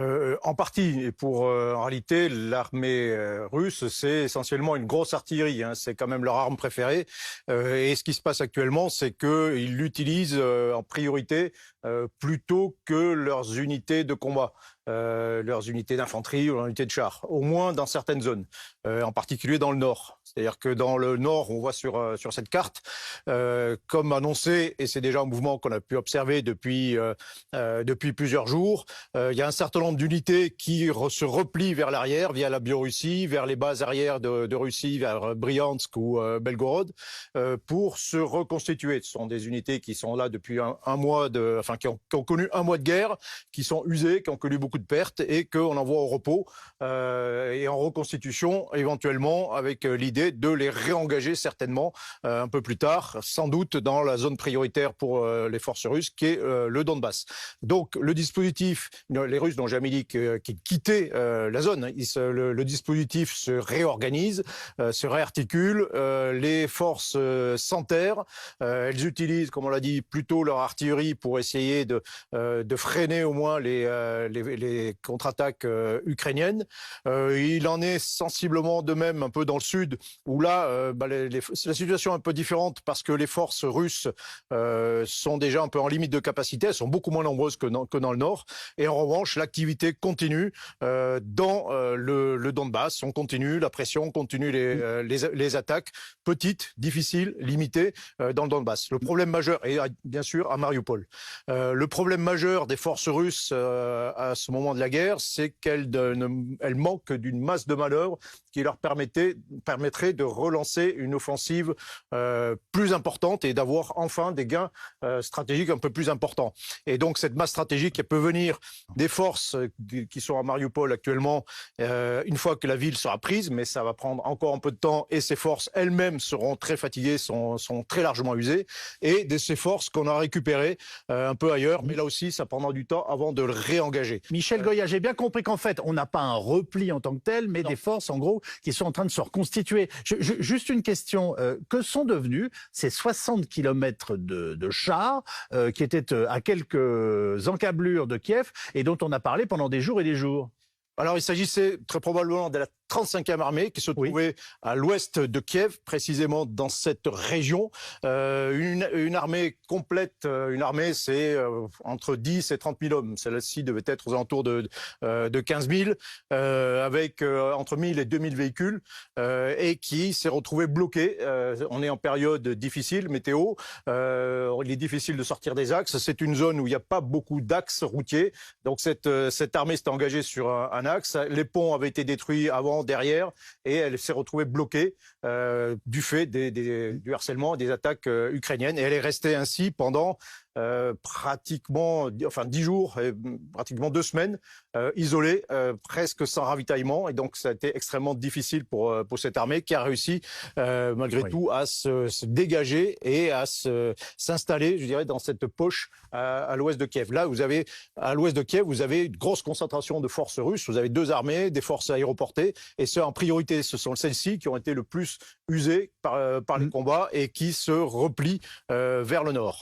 En partie. Et en réalité, l'armée russe, c'est essentiellement une grosse artillerie, hein. C'est quand même leur arme préférée. Et ce qui se passe actuellement, c'est qu'ils l'utilisent en priorité plutôt que leurs unités de combat. Leurs unités d'infanterie ou leurs unités de chars, au moins dans certaines zones, en particulier dans le nord. C'est-à-dire que dans le nord, on voit sur cette carte, comme annoncé, et c'est déjà un mouvement qu'on a pu observer depuis plusieurs jours, il y a un certain nombre d'unités qui se replient vers l'arrière, via la Biélorussie, vers les bases arrières de Russie, vers Bryansk ou Belgorod, pour se reconstituer. Ce sont des unités qui sont là depuis un mois, qui ont connu un mois de guerre, qui sont usées, qui ont connu beaucoup de pertes et qu'on envoie au repos et en reconstitution éventuellement avec l'idée de les réengager certainement un peu plus tard, sans doute dans la zone prioritaire pour les forces russes qui est le Donbass. Donc le dispositif, les Russes n'ont jamais dit qu'ils quittaient la zone. Le dispositif se réorganise, se réarticule, les forces s'enterrent, elles utilisent, comme on l'a dit, plutôt leur artillerie pour essayer de freiner au moins les contre-attaques ukrainiennes. Il en est sensiblement de même un peu dans le sud, où là, la situation est un peu différente parce que les forces russes sont déjà un peu en limite de capacité, elles sont beaucoup moins nombreuses que dans le nord. Et en revanche, l'activité continue dans le Donbass. On continue la pression, on continue les attaques petites, difficiles, limitées dans le Donbass. Le problème majeur est bien sûr à Mariupol. Le problème majeur des forces russes à ce moment de la guerre, c'est qu'elles manquent d'une masse de manœuvre qui leur permettrait de relancer une offensive plus importante et d'avoir enfin des gains stratégiques un peu plus importants. Et donc cette masse stratégique, elle peut venir des forces qui sont à Mariupol actuellement une fois que la ville sera prise, mais ça va prendre encore un peu de temps et ces forces elles-mêmes seront très fatiguées, sont très largement usées, et de ces forces qu'on a récupérées un peu ailleurs, mais là aussi ça prendra du temps avant de le réengager. Michel Goya, j'ai bien compris qu'en fait on n'a pas un repli en tant que tel, mais des forces en gros qui sont en train de se reconstituer. Juste une question, que sont devenus ces 60 kilomètres de chars qui étaient à quelques encablures de Kiev et dont on a parlé pendant des jours et des jours? Alors il s'agissait très probablement de la 35e armée qui se trouvait à l'ouest de Kiev, précisément dans cette région. Une armée complète, une armée c'est entre 10 et 30 000 hommes. Celle-ci devait être aux alentours de 15 000, avec entre 1 000 et 2 000 véhicules, et qui s'est retrouvée bloquée. On est en période difficile, météo, il est difficile de sortir des axes. C'est une zone où il n'y a pas beaucoup d'axes routiers, donc cette armée s'est engagée sur un axe. Les ponts avaient été détruits avant, derrière, et elle s'est retrouvée bloquée du fait du harcèlement et des attaques ukrainiennes. Et elle est restée ainsi pendant pratiquement 10 jours, pratiquement 2 semaines, isolée, presque sans ravitaillement. Et donc ça a été extrêmement difficile pour cette armée qui a réussi malgré tout à se dégager et à s'installer, je dirais, dans cette poche à l'ouest de Kiev. Là, à l'ouest de Kiev, vous avez une grosse concentration de forces russes. Vous avez 2 armées, des forces aéroportées, et en priorité, ce sont celles-ci qui ont été le plus usées par les combats et qui se replient vers le nord.